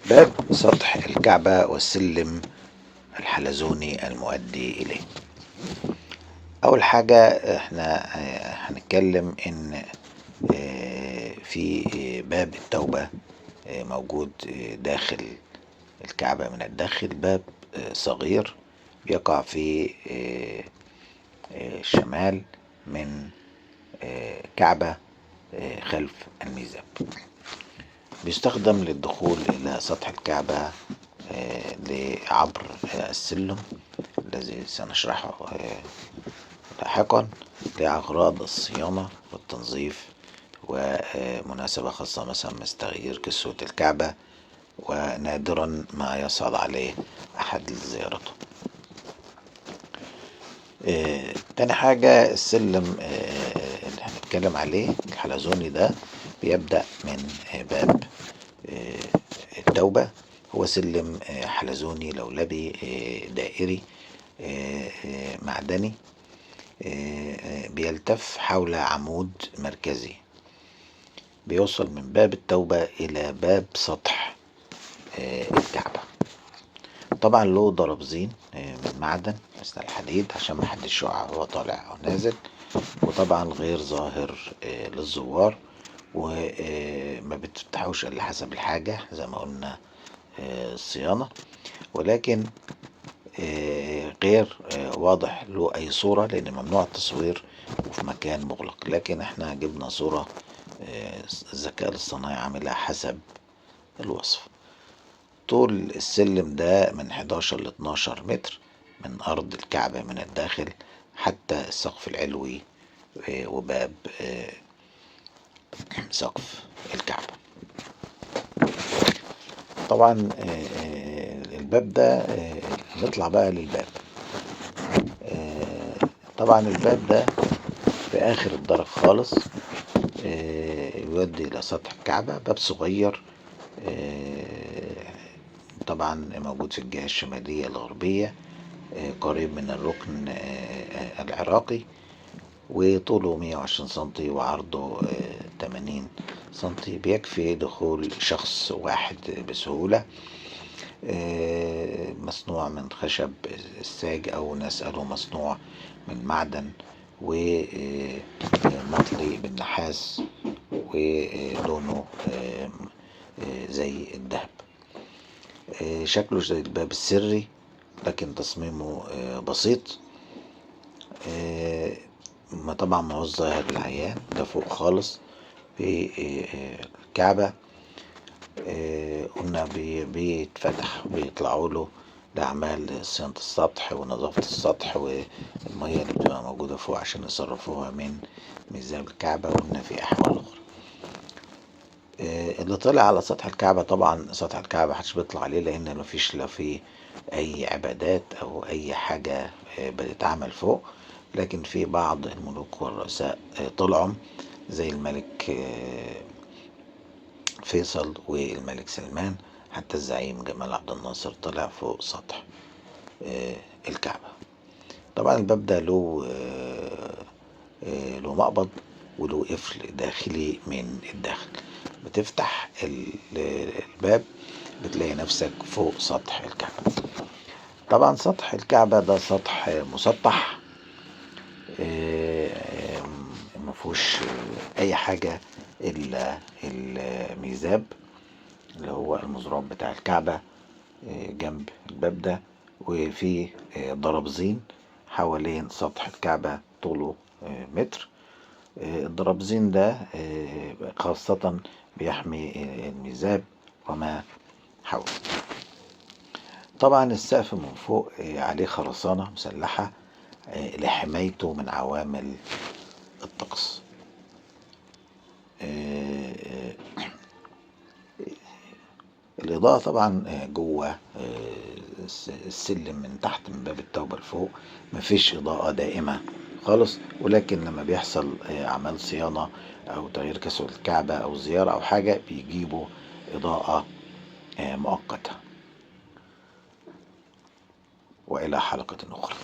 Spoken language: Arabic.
باب سطح الكعبة والسلم الحلزوني المؤدي إليه. أول حاجة احنا هنتكلم إن في باب التوبة موجود داخل الكعبة. من الداخل باب صغير بيقع في الشمال من كعبة خلف الميزاب. بيستخدم للدخول إلى سطح الكعبة عبر السلم الذي سنشرحه لاحقا لأغراض الصيانة والتنظيف ومناسبة خاصة، مثلا تغيير كسوة الكعبة، ونادرا ما يصعد عليه أحد لزيارته. تاني حاجة السلم اللي هنتكلم عليه الحلزوني ده بيبدأ من باب التوبة. هو سلم حلزوني لولبي دائري معدني بيلتف حول عمود مركزي، بيوصل من باب التوبة إلى باب سطح الكعبة. طبعا له ضربزين من معدن مثل الحديد عشان محدش يقع وهو طالع أو نازل، وطبعا غير ظاهر للزوار، وما بتفتحوش إلا حسب الحاجة زي ما قلنا الصيانة، ولكن غير واضح له أي صورة لأن ممنوع التصوير وفي مكان مغلق. لكن احنا جبنا صورة الذكاء الاصطناعي عاملها حسب الوصف. طول السلم ده من 11 ل 12 متر من أرض الكعبة من الداخل حتى السقف العلوي وباب سقف الكعبة. طبعا الباب ده نطلع بقى للباب. طبعا الباب ده في آخر الدرج خالص يودي إلى سطح الكعبة. باب صغير طبعا موجود في الجهة الشمالية الغربية قريب من الركن العراقي، وطوله 120 سنتي وعرضه 80 سنتي، بيكفي دخول شخص واحد بسهولة. مصنوع من خشب الساج أو ناس قالوا مصنوع من معدن، ومطلي بالنحاس، ولونه زي الذهب. شكله زي الباب السري لكن تصميمه بسيط. ما طبعا ما هو ظاهر للعيان، ده فوق خالص في الكعبة. قلنا بيتفتح ويطلعوا له لأعمال صيانة السطح ونظافة السطح والمية اللي بتبقى موجودة فوق عشان يصرفوها من ميزاب الكعبة. وقلنا في أحوال أخرى اللي طلع على سطح الكعبة. طبعا سطح الكعبة محدش بيطلع عليه لأن مفيش لا فيه أي عبادات أو أي حاجة بتتعمل فوق، لكن في بعض الملوك والرؤساء طلعوا زي الملك فيصل والملك سلمان، حتى الزعيم جمال عبد الناصر طلع فوق سطح الكعبة. طبعا الباب ده له مقبض وله قفل داخلي من الداخل. بتفتح الباب بتلاقي نفسك فوق سطح الكعبة. طبعا سطح الكعبة ده سطح مسطح مفهوش اي حاجة الا الميزاب اللي هو المزراب بتاع الكعبة جنب الباب ده، وفي ضربزين حوالين سطح الكعبة طوله متر. الضربزين ده خاصة بيحمي الميزاب وما حوله. طبعا السقف من فوق عليه خرسانة مسلحة لحمايته من عوامل الطقس. الإضاءة طبعا جوه السلم من تحت من باب التوبة لفوق مفيش إضاءة دائمة خالص، ولكن لما بيحصل أعمال صيانة أو تغيير كسوة الكعبة أو زيارة أو حاجة بيجيبوا إضاءة مؤقتة. وإلى حلقة أخرى.